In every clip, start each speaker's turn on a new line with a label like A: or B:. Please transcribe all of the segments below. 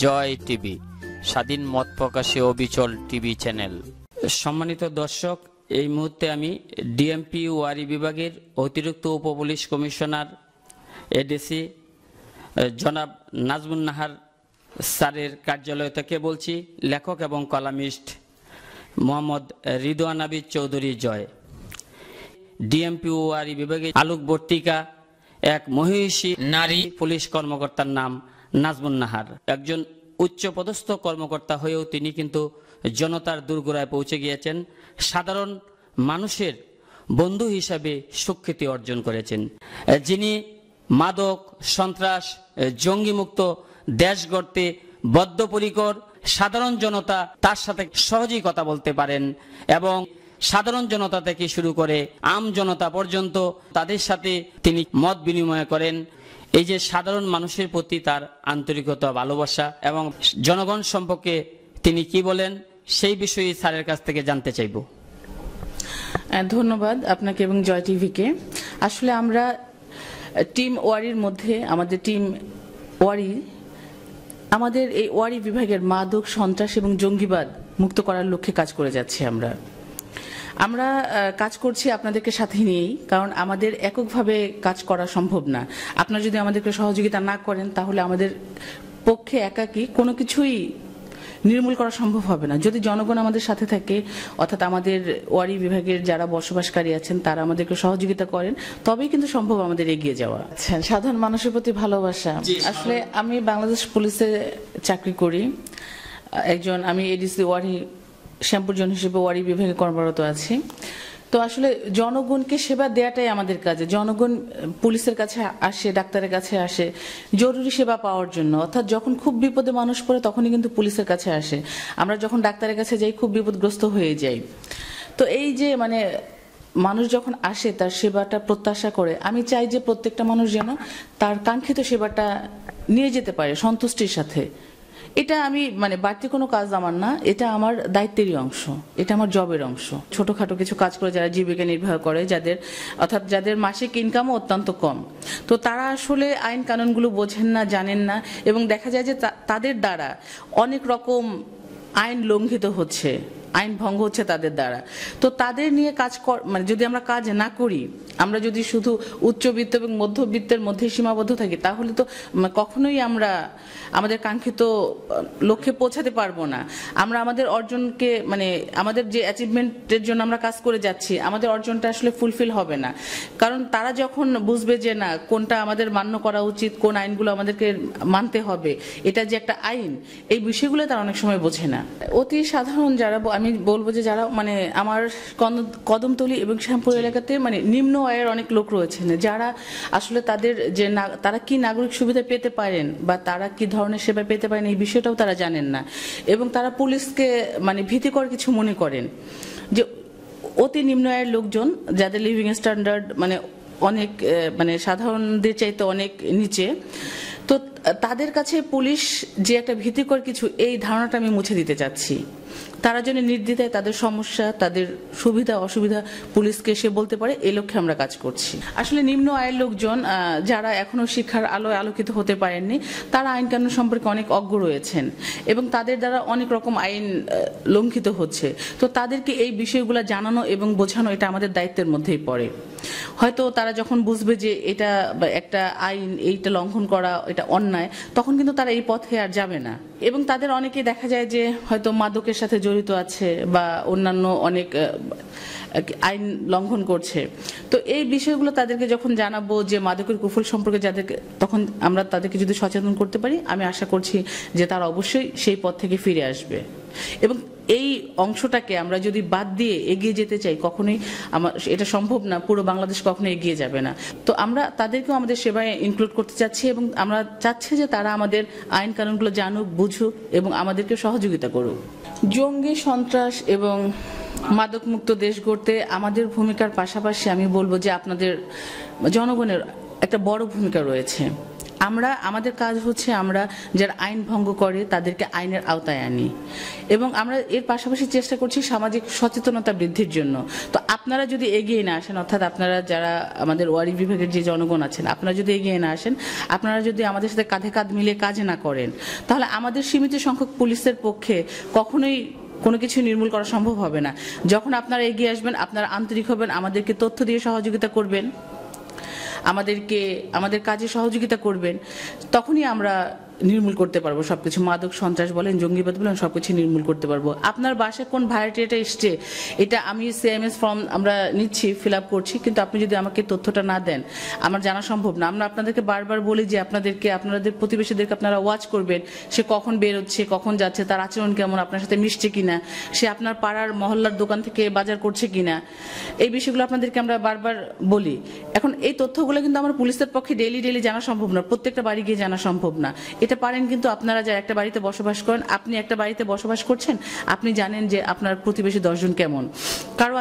A: জয় TV, স্বাধীন মত প্রকাশে অবিচল টিভি চ্যানেল। সম্মানিত দর্শক, এই মুহূর্তে আমি ডিএমপি ওয়ারী বিভাগের অতিরিক্ত উপপুলিশ কমিশনার এডিসি জনাব নাজমুন নাহার স্যারের কার্যালয় থেকে বলছি। লেখক এবং কলামিস্ট মোহাম্মদ রিদওয়ান আবিদ চৌধুরী জয়। ডিএমপি ওয়ারী বিভাগের আলোকবর্তিকা এক মহিষী নারী পুলিশ কর্মকর্তার নাম নাজমুন নাহার। একজন উচ্চপদস্থ কর্মকর্তা হয়েও তিনি কিন্তু জনতার দোরগোড়ায় পৌঁছে গিয়েছেন। সাধারণ মানুষের বন্ধু হিসাবে সুখ্যাতি অর্জন করেছেন। যিনি মাদক, সন্ত্রাস, জঙ্গিমুক্ত দেশ গড়তে বদ্ধপরিকর। সাধারণ জনতা তার সাথে সহজেই কথা বলতে পারেন এবং সাধারণ জনতা থেকে শুরু করে আম জনতা পর্যন্ত তাদের সাথে তিনি মত বিনিময় করেন। এই যে সাধারণ মানুষের প্রতি তার আন্তরিকতা, ভালোবাসা এবং জনগণ সম্পর্কে তিনি কি বলেন সেই বিষয়ে স্যারের কাছ থেকে জানতে চাইব।
B: ধন্যবাদ আপনাকে এবং জয় টিভিকে। আসলে আমরা টিম ওয়ারির মধ্যে আমাদের টিম ওয়ারি, আমাদের এই ওয়ারি বিভাগের মাদক, সন্ত্রাস এবং জঙ্গিবাদ মুক্ত করার লক্ষ্যে কাজ করে যাচ্ছি। আমরা কাজ করছি আপনাদেরকে সাথে নিয়েই, কারণ আমাদের এককভাবে কাজ করা সম্ভব না। আপনারা যদি আমাদেরকে সহযোগিতা না করেন তাহলে আমাদের পক্ষে একাকী কোনো কিছুই নির্মূল করা সম্ভব হবে না। যদি জনগণ আমাদের সাথে থাকে, অর্থাৎ আমাদের ওয়ারী বিভাগের যারা বসবাসকারী আছেন তারা আমাদেরকে সহযোগিতা করেন, তবেই কিন্তু সম্ভব আমাদের এগিয়ে যাওয়া। সাধারণ মানুষের প্রতি ভালোবাসা। আসলে আমি বাংলাদেশ পুলিশে চাকরি করি। আমি এডিসি ওয়ারী শ্যামপুর জন হিসেবে ওয়ারী বিভাগে কর্মরত আছি। তো আসলে জনগণকে সেবা দেওয়াটাই আমাদের কাজ। জনগণ পুলিশের কাছে আসে, ডাক্তারের কাছে আসে জরুরি সেবা পাওয়ার জন্য, অর্থাৎ যখন খুব বিপদে মানুষ পড়ে তখনই কিন্তু পুলিশের কাছে আসে। আমরা যখন ডাক্তারের কাছে যাই খুব বিপদগ্রস্ত হয়ে যাই। তো এই যে মানুষ যখন আসে তার সেবাটা প্রত্যাশা করে, আমি চাই যে প্রত্যেকটা মানুষ যেন তার কাঙ্ক্ষিত সেবাটা নিয়ে যেতে পারে সন্তুষ্টির সাথে। এটা আমি বাড়তি কোনো কাজ আমার না, এটা আমার দায়িত্বেরই অংশ, এটা আমার জবের অংশ। ছোটখাটো কিছু কাজ করে যারা জীবিকা নির্বাহ করে, যাদের মাসিক ইনকামও অত্যন্ত কম, তো তারা আসলে আইন কানুনগুলো বোঝেন না, জানেন না, এবং দেখা যায় যে তাদের দ্বারা অনেক রকম আইন লঙ্ঘিত হচ্ছে, আইন ভঙ্গ হচ্ছে তাদের দ্বারা। তো তাদের নিয়ে কাজ যদি আমরা কাজ না করি, আমরা যদি শুধু উচ্চবিত্ত এবং মধ্যবিত্তের মধ্যে সীমাবদ্ধ থাকি, তাহলে তো কখনোই আমরা আমাদের কাঙ্ক্ষিত লক্ষ্যে পৌঁছাতে পারবো না। আমরা আমাদের অর্জনকে আমাদের যে অ্যাচিভমেন্টের জন্য আমরা কাজ করে যাচ্ছি, আমাদের অর্জনটা আসলে ফুলফিল হবে না। কারণ তারা যখন বুঝবে যে না, কোনটা আমাদের মান্য করা উচিত, কোন আইনগুলো আমাদেরকে মানতে হবে, এটা যে একটা আইন, এই বিষয়গুলো তারা অনেক সময় বোঝে না। অতি সাধারণ যারা, আমি বলবো যে যারা আমার কদমতলী এবং শ্যামপুর এলাকাতে নিম্ন আয়ের অনেক লোক রয়েছেন, যারা আসলে তারা কি নাগরিক সুবিধা পেতে পারেন বা তারা কি ধরনের সেবা পেতে পারেন এই বিষয়টাও তারা জানেন না, এবং তারা পুলিশকে ভীতিকর কিছু মনে করেন। যে অতি নিম্ন আয়ের লোকজন, যাদের লিভিং স্ট্যান্ডার্ড অনেক সাধারণদের চাইতে অনেক নিচে, তো তাদের কাছে পুলিশ যে একটা ভীতিকর কিছু, এই ধারণাটা আমি মুছে দিতে চাচ্ছি। তারা যেন নির্দ্বিধায় তাদের সমস্যা, তাদের সুবিধা অসুবিধা পুলিশকে সে বলতে পারে, এই লক্ষ্যে আমরা কাজ করছি। আসলে নিম্ন আয়ের লোকজন যারা এখনো শিক্ষার আলোয় আলোকিত হতে পারেননি, তারা আইন কানুন সম্পর্কে অনেক অজ্ঞ রয়েছেন এবং তাদের দ্বারা অনেক রকম আইন লঙ্ঘিত হচ্ছে। তো তাদেরকে এই বিষয়গুলো জানানো এবং বোঝানো, এটা আমাদের দায়িত্বের মধ্যেই পড়ে। হয়তো তারা যখন বুঝবে যে এটা একটা আইন, এইটা লঙ্ঘন করা এটা অন্যায়, তখন কিন্তু তারা এই পথে আর যাবে না। এবং তাদের অনেকে দেখা যায় যে হয়তো মাদকের সাথে জড়িত আছে বা অন্যান্য অনেক আইন লঙ্ঘন করছে। তো এই বিষয়গুলো তাদেরকে যখন জানাবো যে মাদকের কুফল সম্পর্কে, তখন আমরা তাদেরকে যদি সচেতন করতে পারি, আমি আশা করছি যে তারা অবশ্যই সেই পথ থেকে ফিরে আসবে। এবং এই অংশটাকে আমরা যদি বাদ দিয়ে এগিয়ে যেতে চাই, কখনোই এটা সম্ভব না। পুরো বাংলাদেশ কখনো এগিয়ে যাবে না। তো আমরা তাদেরকেও আমাদের সেবায় ইনক্লুড করতে চাচ্ছি এবং আমরা চাচ্ছি যে তারা আমাদের আইন কানুনগুলো জানুক, বুঝুক এবং আমাদেরকে সহযোগিতা করুক। জঙ্গি, সন্ত্রাস এবং মাদকমুক্ত দেশ গড়তে আমাদের ভূমিকার পাশাপাশি আমি বলবো যে আপনাদের জনগণের একটা বড় ভূমিকা রয়েছে। আমাদের কাজ হচ্ছে আমরা যারা আইন ভঙ্গ করে তাদেরকে আইনের আওতায় আনি, এবং আমরা এর পাশাপাশি চেষ্টা করছি সামাজিক সচেতনতা বৃদ্ধির জন্য। তো আপনারা যদি এগিয়ে না আসেন, অর্থাৎ আপনারা যারা আমাদের ওয়ারি বিভাগের যে জনগণ আছেন, আপনারা যদি এগিয়ে না আসেন, আপনারা যদি আমাদের সাথে কাঁধে কাঁধ মিলিয়ে কাজ না করেন, তাহলে আমাদের সীমিত সংখ্যক পুলিশের পক্ষে কখনোই কোনো কিছু নির্মূল করা সম্ভব হবে না। যখন আপনারা এগিয়ে আসবেন, আপনারা আন্তরিক হবেন, আমাদেরকে তথ্য দিয়ে সহযোগিতা করবেন, আমাদের কাজে সহযোগিতা করবেন, তখনই আমরা নির্মূল করতে পারবো সবকিছু। মাদক সন্ত্রাস বলেন, জঙ্গিবাদ বলেন, সবকিছু নির্মূল করতে পারবো। আপনার বাসায় কোন ভাড়াটিয়াটা এসছে, এটা আমি সিএমএস ফর্ম আমরা নিচ্ছি, ফিল আপ করছি, কিন্তু আপনি যদি আমাকে তথ্যটা না দেন, আমার জানা সম্ভব না। আমরা আপনাদেরকে বারবার বলি যে আপনাদের প্রতিবেশীদেরকে আপনারা ওয়াচ করবেন, সে কখন বের হচ্ছে, কখন যাচ্ছে, তার আচরণ কেমন, আপনার সাথে মিশছে কিনা, সে আপনার পাড়ার মহল্লার দোকান থেকে বাজার করছে কিনা, এই বিষয়গুলো আপনাদেরকে আমরা বারবার বলি। এখন এই তথ্যগুলো কিন্তু আমার পুলিশের পক্ষে ডেইলি জানা সম্ভব না, প্রত্যেকটা বাড়ি গিয়ে জানা সম্ভব না। এটা পারেন কিন্তু আপনারা যারা একটা বাড়িতে বসবাস করেন, আপনি একটা বাড়িতে বসবাস করছেন, আপনি জানেন যে আপনার প্রতিবেশী 10 জন কেমন, কারো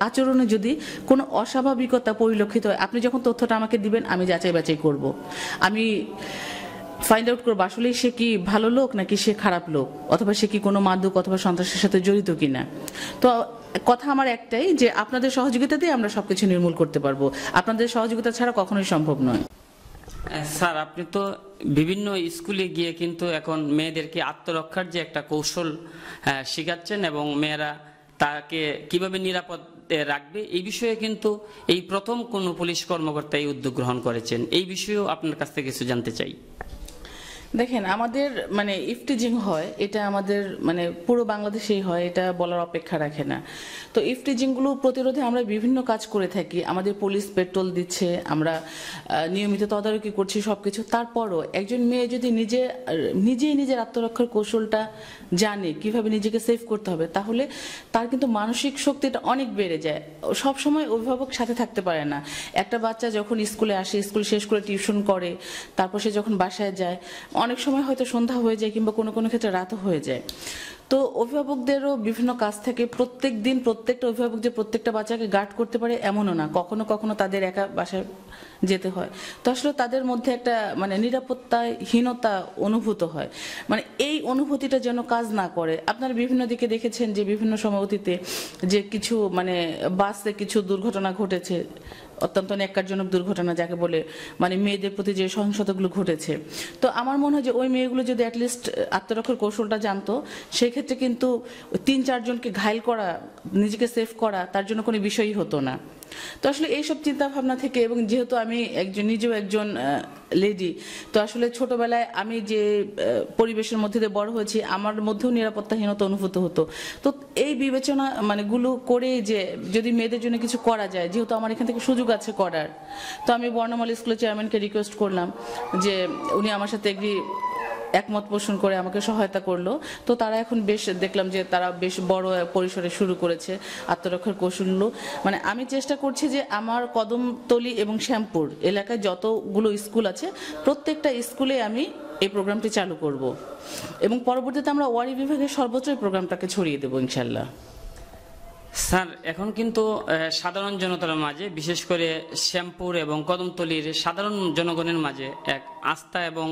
B: আচরণে যদি কোনো অস্বাভাবিকতা পরিলক্ষিত হয়, আপনি যখন তথ্যটা আমাকে দিবেন, আমি যাচাই বাছাই করব, আমি ফাইন্ড আউট করবো আসলে সে কি ভালো লোক নাকি সে খারাপ লোক, অথবা সে কি কোনো মাদক অথবা সন্ত্রাসের সাথে জড়িত কিনা। তো কথা আমার একটাই, যে আপনাদের সহযোগিতাতেই আমরা সবকিছু নির্মূল করতে পারবো, আপনাদের সহযোগিতা ছাড়া কখনোই সম্ভব নয়।
A: স্যার, আপনি তো বিভিন্ন স্কুলে গিয়ে কিন্তু এখন মেয়েদেরকে আত্মরক্ষার যে একটা কৌশল শেখাচ্ছেন, এবং মেয়েরা তাকে কিভাবে নিরাপদ রাখবে এই বিষয়ে কিন্তু এই প্রথম কোন পুলিশ কর্মকর্তা এই উদ্যোগ গ্রহণ করেছেন, এই বিষয়েও আপনার কাছ থেকে কিছু জানতে চাই।
B: দেখেন, আমাদের ইফটিজিং হয়, এটা আমাদের পুরো বাংলাদেশেই হয়, এটা বলার অপেক্ষা রাখে না। তো ইফটিজিংগুলো প্রতিরোধে আমরা বিভিন্ন কাজ করে থাকি, আমাদের পুলিশ পেট্রোল দিচ্ছে, আমরা নিয়মিত তদারকি করছি সবকিছু। তারপরও একজন মেয়ে যদি নিজের আত্মরক্ষার কৌশলটা জানে, কিভাবে নিজেকে সেভ করতে হবে, তাহলে তার কিন্তু মানসিক শক্তিটা অনেক বেড়ে যায়। সব সময় অভিভাবক সাথে থাকতে পারে না। একটা বাচ্চা যখন স্কুলে আসে, স্কুল শেষ করে টিউশন করে, তারপর সে যখন বাসায় যায়, অনেক সময় হয়তো সন্ধ্যা হয়ে যায়, কিংবা কোনো কোনো ক্ষেত্রে রাতও হয়ে যায়। তো অভিভাবকদেরও বিভিন্ন কাজ থেকে প্রত্যেকটা অভিভাবক যে প্রত্যেকটা বাচ্চাকে গার্ড করতে পারে এমনও না, কখনো কখনো তাদের একা বাসায় যেতে হয়। তো আসলে তাদের মধ্যে একটা নিরাপত্তাহীনতা অনুভূত হয়, এই অনুভূতিটা যেন কাজ না করে। আপনারা বিভিন্ন দিকে দেখেছেন যে বিভিন্ন সময় অতীতে যে কিছু বাসে কিছু দুর্ঘটনা ঘটেছে, অত্যন্ত ন্যাক্কারজনক দুর্ঘটনা যাকে বলে, মেয়েদের প্রতি যে সহিংসতাগুলো ঘটেছে। তো আমার মনে হয় যে ওই মেয়েগুলো যদি অ্যাটলিস্ট আত্মরক্ষার কৌশলটা জানতো, সেক্ষেত্রে কিন্তু 3-4 জনকে ঘায়েল করা, নিজেকে সেভ করা তার জন্য কোনো বিষয়ই হতো না। তো আসলে এইসব চিন্তা ভাবনা থেকে, এবং যেহেতু আমি নিজেও একজন লেডি, তো আসলে ছোটবেলায় আমি যে পরিবেশের মধ্যে দিয়ে বড় হয়েছি, আমার মধ্যেও নিরাপত্তাহীনতা অনুভূত হতো। তো এই বিবেচনা গুলো করে যে যদি মেয়েদের জন্য কিছু করা যায়, যেহেতু আমার এখান থেকে সুযোগ আছে করার, তো আমি বর্ণমালী স্কুলের চেয়ারম্যানকে রিকোয়েস্ট করলাম যে উনি আমার সাথে একমত পোষণ করে আমাকে সহায়তা করলো। তো তারা এখন দেখলাম যে তারা বেশ বড় পরিসরে শুরু করেছে আত্মরক্ষার কৌশলগুলো। আমি চেষ্টা করছি যে আমার কদমতলী এবং শ্যামপুর এলাকায় যতগুলো স্কুল আছে, প্রত্যেকটা স্কুলে আমি এই প্রোগ্রামটি চালু করব, এবং পরবর্তীতে আমরা ওয়ারি বিভাগের সর্বোচ্চ এই প্রোগ্রামটাকে ছড়িয়ে দেবো ইনশাল্লাহ।
A: স্যার, এখন কিন্তু সাধারণ জনতার মাঝে, বিশেষ করে শ্যামপুর এবং কদমতলীর সাধারণ জনগণের মাঝে এক আস্থা এবং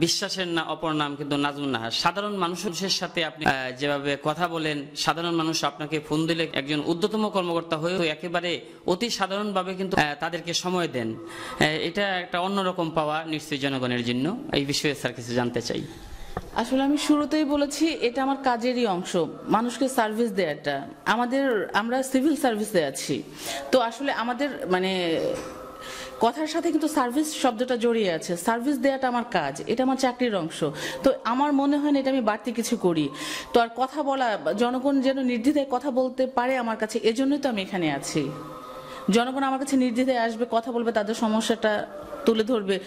A: বিশ্বাসের অপর নাম কিন্তু নাজমুন নাহার। সাধারণ মানুষের সাথে আপনি যেভাবে কথা বলেন, সাধারণ মানুষ আপনাকে ফোন দিলে একজন ঊর্ধ্বতম কর্মকর্তা হয়েও একেবারে অতি সাধারণভাবে কিন্তু তাদেরকে সময় দেন, এটা একটা অন্যরকম পাওয়া নিশ্চয়ই জনগণের জন্য। এই বিষয়ে স্যার কিছু জানতে চাই।
B: আসলে আমি শুরুতেই বলেছি, এটা আমার কাজেরই অংশ, মানুষকে সার্ভিস দেওয়াটা। আমরা সিভিল সার্ভিসে আছি, তো আসলে আমাদের কথার সাথে কিন্তু সার্ভিস শব্দটা জড়িয়ে আছে। সার্ভিস দেওয়াটা আমার কাজ, এটা আমার চাকরির অংশ। তো আমার মনে হয় না এটা আমি বাড়তি কিছু করি। তো আর কথা বলা, জনগণ যেন নির্দ্বিধায় কথা বলতে পারে আমার কাছে, এজন্যই তো আমি এখানে আছি। জনগণ আমার কাছে নির্দ্বিধায় আসবে, কথা বলবে, তাদের সমস্যাটা তুলে ধরবে।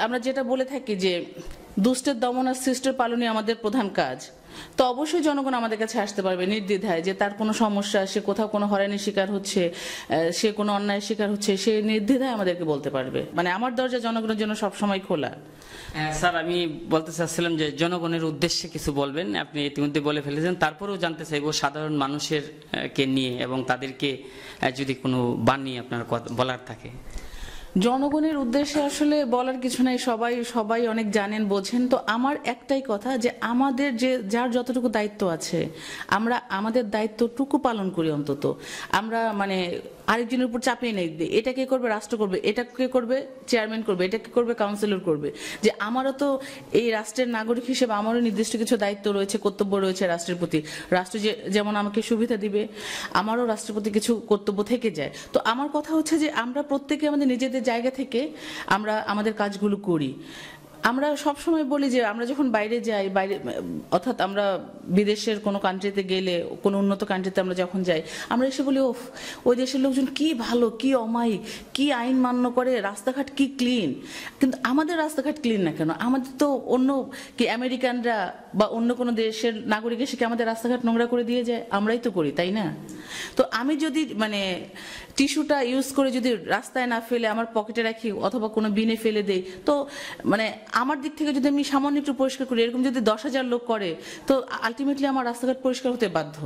B: আমরা যেটা বলে থাকি যে দুষ্টের দমন আর সৃষ্টের পালনই আমাদের প্রধান কাজ। তো অবশ্যই জনগণ আমাদের কাছে আসতে পারবে নির্দ্বিধায়, যে তার কোনো সমস্যা, সে কোথাও কোনো হয়রানির শিকার হচ্ছে, সে কোনো অন্যায়ের শিকার হচ্ছে, সে নির্দ্বিধায় আমাদেরকে বলতে পারবে। আমার দরজা জনগণের জন্য সবসময় খোলা।
A: স্যার, আমি বলতে চাচ্ছিলাম যে জনগণের উদ্দেশ্যে কিছু বলবেন, আপনি ইতিমধ্যে বলে ফেলেছেন, তারপরেও জানতে চাইবো সাধারণ মানুষের কে নিয়ে এবং তাদেরকে যদি কোনো বাণী আপনার বলার থাকে।
B: জনগণের উদ্দেশ্যে আসলে বলার কিছু নাই, সবাই সবাই অনেক জানেন বোঝেন। তো আমার একটাই কথা যে আমাদের যে যার যতটুকু দায়িত্ব আছে আমরা আমাদের দায়িত্বটুকু পালন করি। অন্তত আমরা মানে আরেকজনের উপর চাপিয়ে নেই দিই, এটা কে করবে রাষ্ট্র করবে, এটা কে করবে চেয়ারম্যান করবে, এটা কে করবে কাউন্সিলর করবে। যে আমারও তো এই রাষ্ট্রের নাগরিক হিসেবে আমারও নির্দিষ্ট কিছু দায়িত্ব রয়েছে, কর্তব্য রয়েছে রাষ্ট্রের প্রতি। রাষ্ট্র যেমন আমাকে সুবিধা দিবে, আমারও রাষ্ট্রের প্রতি কিছু কর্তব্য থেকে যায়। তো আমার কথা হচ্ছে যে আমরা প্রত্যেকে আমাদের নিজেদের জায়গা থেকে আমরা আমাদের কাজগুলো করি। আমরা সবসময় বলি যে আমরা যখন বাইরে যাই, বাইরে অর্থাৎ আমরা বিদেশের কোনো কান্ট্রিতে গেলে, কোনো উন্নত কান্ট্রিতে আমরা যখন যাই, আমরা এসে বলি ওফ ওই দেশের লোকজন কি ভালো, কি অমায়িক, কি আইন মান্য করে, রাস্তাঘাট কি ক্লিন। কিন্তু আমাদের রাস্তাঘাট ক্লিন না কেন? আমাদের তো অন্য কি আমেরিকানরা বা অন্য কোনো দেশের নাগরিক এসে কি আমাদের রাস্তাঘাট নোংরা করে দিয়ে যায়? আমরাই তো করি, তাই না? তো আমি যদি মানে টিস্যুটা ইউজ করে যদি রাস্তায় না ফেলে আমার পকেটে রাখি অথবা কোনো বিনে ফেলে দেই, তো মানে আমার দিক থেকে যদি আমি সামান্য একটু পরিষ্কার করি, এরকম যদি 10,000 লোক করে, তো আলটিমেটলি আমার রাস্তাঘাট পরিষ্কার হতে বাধ্য।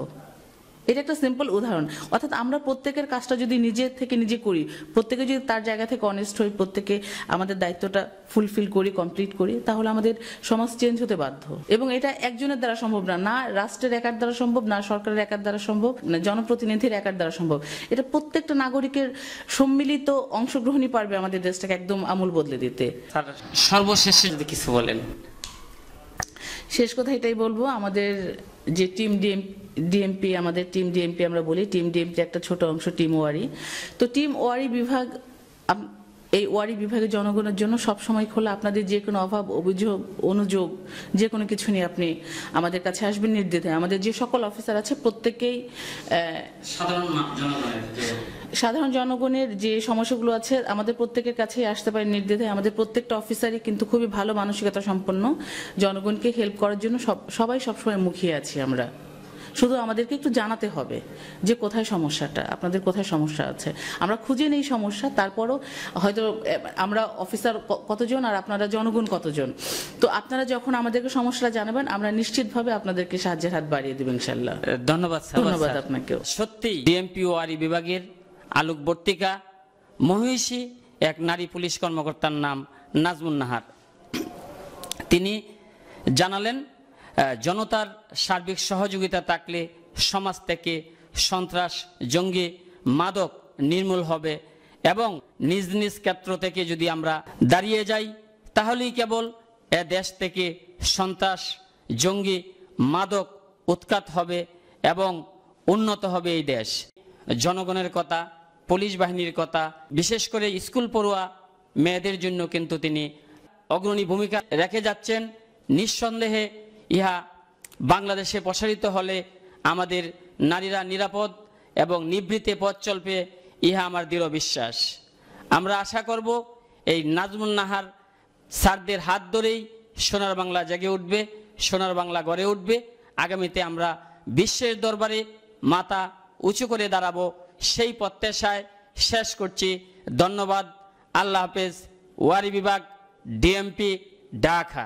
B: এটা একটা সিম্পল উদাহরণ। অর্থাৎ আমরা প্রত্যেকের কাজটা যদি নিজের থেকে নিজে করি, প্রত্যেকে যদি তার জায়গা থেকে অনেস্ট হই, প্রত্যেকে আমাদের দায়িত্বটা ফুলফিল করি, কমপ্লিট করি, তাহলে আমাদের সমাজ চেঞ্জ হতে বাধ্য। এবং এটা একজনের দ্বারা সম্ভব না, না রাষ্ট্রের একার দ্বারা সম্ভব, না সরকারের একার দ্বারা সম্ভব, না জনপ্রতিনিধির একার দ্বারা সম্ভব। এটা প্রত্যেকটা নাগরিকের সম্মিলিত অংশগ্রহণই পারবে আমাদের দেশটাকে একদম আমূল বদলে দিতে।
A: সর্বশেষে যদি কিছু বলেন।
B: শেষ কথা এটাই বলবো, আমাদের যে টিম ডিএমপি, আমাদের টিম ডিএমপি আমরা বলি, টিম ডিএমপি একটা ছোট অংশ টিম ওয়ারি। তো টিম ওয়ারি বিভাগ, এই ওয়ারি বিভাগের জনগণের জন্য সবসময় খোলা। আপনাদের যে কোনো অভাব, অভিযোগ, অনুযোগ, যে কোনো কিছু নিয়ে আপনি আমাদের কাছে আসবেন নির্দ্বিধায়। আমাদের যে সকল অফিসার আছে প্রত্যেকেই সাধারণ জনগণের যে সমস্যাগুলো আছে আমাদের প্রত্যেকের কাছেই আসতে পারে নির্দ্বিধায়। আমাদের প্রত্যেকটা অফিসারই কিন্তু খুবই ভালো মানসিকতা সম্পন্ন, জনগণকে হেল্প করার জন্য সবাই সবসময় মুখিয়ে আছি আমরা। শুধু আমাদেরকে একটু জানাতে হবে যে কোথায় সমস্যাটা, আপনাদের কোথায় সমস্যা আছে। আমরা খুঁজে নেই সমস্যা, তারপরও হয়তো আমরা অফিসার কতজন আর আপনারা জনগণ কতজন, তো আপনারা যখন আমাদেরকে সমস্যাটা জানাবেন আমরা নিশ্চিতভাবে আপনাদেরকে সাহায্যের হাত বাড়িয়ে দেব ইনশাল্লাহ।
A: ধন্যবাদ।
B: ধন্যবাদ আপনাকেও।
A: সত্যি ডিএমপি ওয়ারি বিভাগের আলোকবর্তিকা মহিষী এক নারী পুলিশ কর্মকর্তার নাম নাজমুন নাহার। তিনি জানালেন জনতার সার্বিক সহযোগিতা থাকলে সমাজ থেকে সন্ত্রাস, জঙ্গি, মাদক নির্মূল হবে এবং নিজ নিজ ক্ষেত্র থেকে যদি আমরা দাঁড়িয়ে যাই তাহলেই কেবল এ দেশ থেকে সন্ত্রাস, জঙ্গি, মাদক উৎখাত হবে এবং উন্নত হবে এই দেশ। জনগণের কথা, পুলিশ বাহিনীর কথা, বিশেষ করে স্কুল পড়ুয়া মেয়েদের জন্য কিন্তু তিনি অগ্রণী ভূমিকা রেখে যাচ্ছেন। নিঃসন্দেহে ইহা বাংলাদেশে প্রসারিত হলে আমাদের নারীরা নিরাপদ এবং নিভৃতে পথ চলবে, ইহা আমার দৃঢ় বিশ্বাস। আমরা আশা করব এই নাজমুন নাহার স্যারদের হাত ধরেই সোনার বাংলা জেগে উঠবে, সোনার বাংলা গড়ে উঠবে। আগামীতে আমরা বিশ্বের দরবারে মাথা উঁচু করে দাঁড়াবো, সেই প্রত্যাশায় শেষ করছি। ধন্যবাদ। আল্লাহ হাফেজ। ওয়ারি বিভাগ, ডিএমপি, ঢাকা।